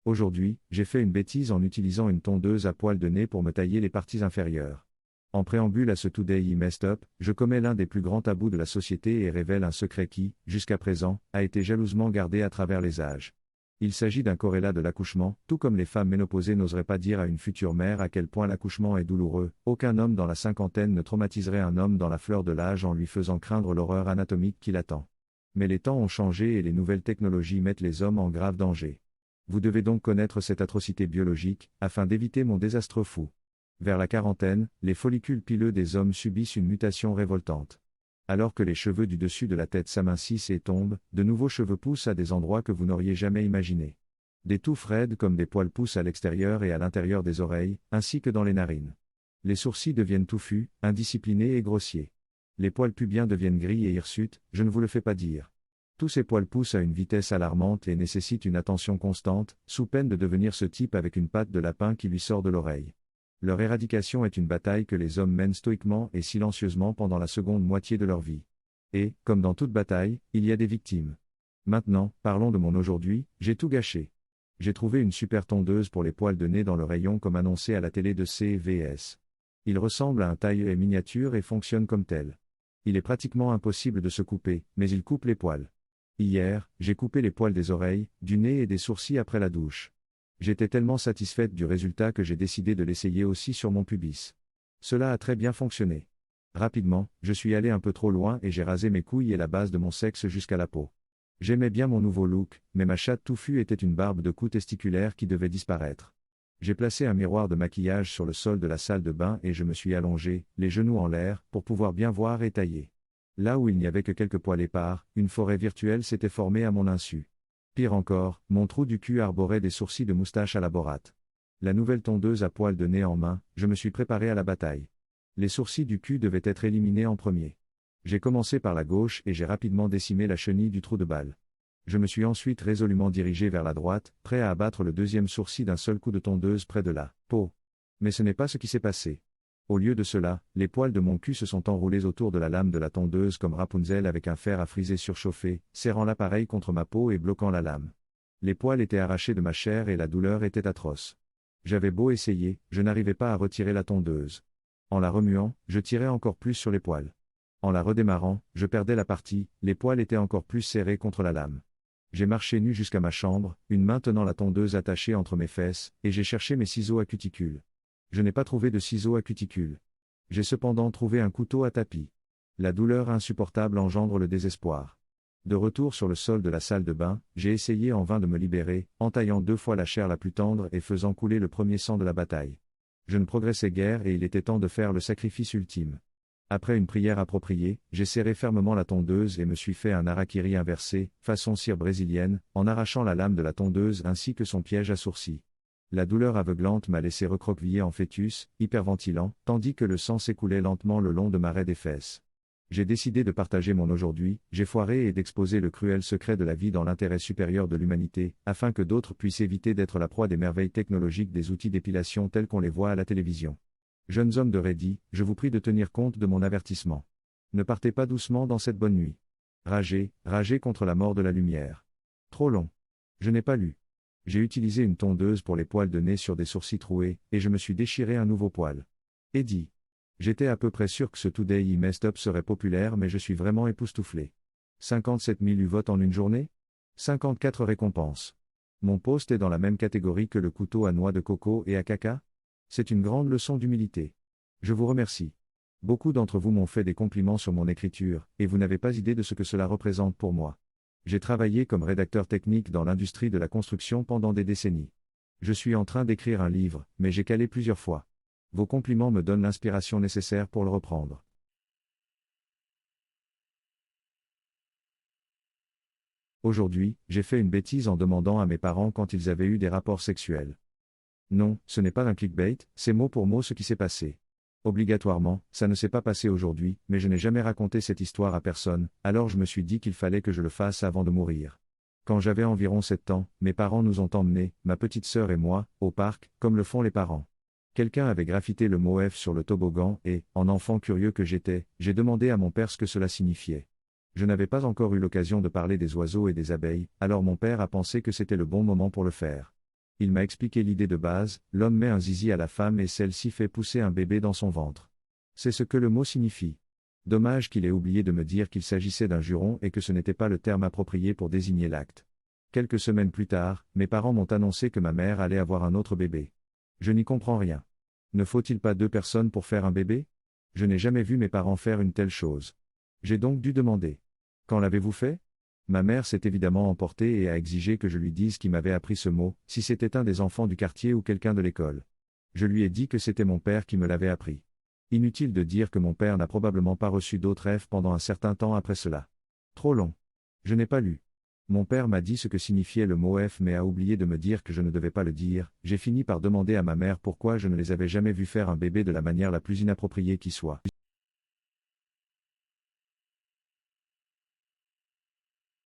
Aujourd'hui, j'ai fait une bêtise en utilisant une tondeuse à poil de nez pour me tailler les parties inférieures. En préambule à ce Today I Messed Up, je commets l'un des plus grands tabous de la société et révèle un secret qui, jusqu'à présent, a été jalousement gardé à travers les âges. Il s'agit d'un corrélat de l'accouchement, tout comme les femmes ménopausées n'oseraient pas dire à une future mère à quel point l'accouchement est douloureux, aucun homme dans la cinquantaine ne traumatiserait un homme dans la fleur de l'âge en lui faisant craindre l'horreur anatomique qui l'attend. Mais les temps ont changé et les nouvelles technologies mettent les hommes en grave danger. Vous devez donc connaître cette atrocité biologique, afin d'éviter mon désastre fou. Vers la quarantaine, les follicules pileux des hommes subissent une mutation révoltante. Alors que les cheveux du dessus de la tête s'amincissent et tombent, de nouveaux cheveux poussent à des endroits que vous n'auriez jamais imaginés. Des touffes raides comme des poils poussent à l'extérieur et à l'intérieur des oreilles, ainsi que dans les narines. Les sourcils deviennent touffus, indisciplinés et grossiers. Les poils pubiens deviennent gris et hirsutes, je ne vous le fais pas dire. Tous ces poils poussent à une vitesse alarmante et nécessitent une attention constante, sous peine de devenir ce type avec une patte de lapin qui lui sort de l'oreille. Leur éradication est une bataille que les hommes mènent stoïquement et silencieusement pendant la seconde moitié de leur vie. Et, comme dans toute bataille, il y a des victimes. Maintenant, parlons de mon aujourd'hui, j'ai tout gâché. J'ai trouvé une super tondeuse pour les poils de nez dans le rayon comme annoncé à la télé de CVS. Il ressemble à un taille-haie miniature et fonctionne comme tel. Il est pratiquement impossible de se couper, mais il coupe les poils. Hier, j'ai coupé les poils des oreilles, du nez et des sourcils après la douche. J'étais tellement satisfaite du résultat que j'ai décidé de l'essayer aussi sur mon pubis. Cela a très bien fonctionné. Rapidement, je suis allé un peu trop loin et j'ai rasé mes couilles et la base de mon sexe jusqu'à la peau. J'aimais bien mon nouveau look, mais ma chatte touffue était une barbe de cou testiculaire qui devait disparaître. J'ai placé un miroir de maquillage sur le sol de la salle de bain et je me suis allongé, les genoux en l'air, pour pouvoir bien voir et tailler. Là où il n'y avait que quelques poils épars, une forêt virtuelle s'était formée à mon insu. Pire encore, mon trou du cul arborait des sourcils de moustache à la Borat. La nouvelle tondeuse à poil de nez en main, je me suis préparé à la bataille. Les sourcils du cul devaient être éliminés en premier. J'ai commencé par la gauche et j'ai rapidement décimé la chenille du trou de balle. Je me suis ensuite résolument dirigé vers la droite, prêt à abattre le deuxième sourcil d'un seul coup de tondeuse près de la peau. Mais ce n'est pas ce qui s'est passé. Au lieu de cela, les poils de mon cul se sont enroulés autour de la lame de la tondeuse comme Rapunzel avec un fer à friser surchauffé, serrant l'appareil contre ma peau et bloquant la lame. Les poils étaient arrachés de ma chair et la douleur était atroce. J'avais beau essayer, je n'arrivais pas à retirer la tondeuse. En la remuant, je tirais encore plus sur les poils. En la redémarrant, je perdais la partie, les poils étaient encore plus serrés contre la lame. J'ai marché nu jusqu'à ma chambre, une main tenant la tondeuse attachée entre mes fesses, et j'ai cherché mes ciseaux à cuticule. Je n'ai pas trouvé de ciseaux à cuticule. J'ai cependant trouvé un couteau à tapis. La douleur insupportable engendre le désespoir. De retour sur le sol de la salle de bain, j'ai essayé en vain de me libérer, entaillant 2 fois la chair la plus tendre et faisant couler le premier sang de la bataille. Je ne progressais guère et il était temps de faire le sacrifice ultime. Après une prière appropriée, j'ai serré fermement la tondeuse et me suis fait un harakiri inversé, façon cire brésilienne, en arrachant la lame de la tondeuse ainsi que son piège à sourcils. La douleur aveuglante m'a laissé recroqueviller en fœtus, hyperventilant, tandis que le sang s'écoulait lentement le long de ma raie des fesses. J'ai décidé de partager mon aujourd'hui, j'ai foiré et d'exposer le cruel secret de la vie dans l'intérêt supérieur de l'humanité, afin que d'autres puissent éviter d'être la proie des merveilles technologiques des outils d'épilation tels qu'on les voit à la télévision. Jeunes hommes de Reddit, je vous prie de tenir compte de mon avertissement. Ne partez pas doucement dans cette bonne nuit. Ragez, ragez contre la mort de la lumière. Trop long. Je n'ai pas lu. J'ai utilisé une tondeuse pour les poils de nez sur des sourcils troués, et je me suis déchiré un nouveau poil. Eddie. J'étais à peu près sûr que ce Today I Messed Up serait populaire mais je suis vraiment époustouflé. 57 000 votes en une journée ? 54 récompenses. Mon post est dans la même catégorie que le couteau à noix de coco et à caca ? C'est une grande leçon d'humilité. Je vous remercie. Beaucoup d'entre vous m'ont fait des compliments sur mon écriture, et vous n'avez pas idée de ce que cela représente pour moi. J'ai travaillé comme rédacteur technique dans l'industrie de la construction pendant des décennies. Je suis en train d'écrire un livre, mais j'ai calé plusieurs fois. Vos compliments me donnent l'inspiration nécessaire pour le reprendre. Aujourd'hui, j'ai fait une bêtise en demandant à mes parents quand ils avaient eu des rapports sexuels. Non, ce n'est pas un clickbait, c'est mot pour mot ce qui s'est passé. Obligatoirement, ça ne s'est pas passé aujourd'hui, mais je n'ai jamais raconté cette histoire à personne, alors je me suis dit qu'il fallait que je le fasse avant de mourir. Quand j'avais environ 7 ans, mes parents nous ont emmenés, ma petite sœur et moi, au parc, comme le font les parents. Quelqu'un avait graffité le mot F sur le toboggan et, en enfant curieux que j'étais, j'ai demandé à mon père ce que cela signifiait. Je n'avais pas encore eu l'occasion de parler des oiseaux et des abeilles, alors mon père a pensé que c'était le bon moment pour le faire. Il m'a expliqué l'idée de base, l'homme met un zizi à la femme et celle-ci fait pousser un bébé dans son ventre. C'est ce que le mot signifie. Dommage qu'il ait oublié de me dire qu'il s'agissait d'un juron et que ce n'était pas le terme approprié pour désigner l'acte. Quelques semaines plus tard, mes parents m'ont annoncé que ma mère allait avoir un autre bébé. Je n'y comprends rien. Ne faut-il pas 2 personnes pour faire un bébé? Je n'ai jamais vu mes parents faire une telle chose. J'ai donc dû demander. Quand l'avez-vous fait? Ma mère s'est évidemment emportée et a exigé que je lui dise qui m'avait appris ce mot, si c'était un des enfants du quartier ou quelqu'un de l'école. Je lui ai dit que c'était mon père qui me l'avait appris. Inutile de dire que mon père n'a probablement pas reçu d'autres F pendant un certain temps après cela. Trop long. Je n'ai pas lu. Mon père m'a dit ce que signifiait le mot F mais a oublié de me dire que je ne devais pas le dire. J'ai fini par demander à ma mère pourquoi je ne les avais jamais vus faire un bébé de la manière la plus inappropriée qui soit.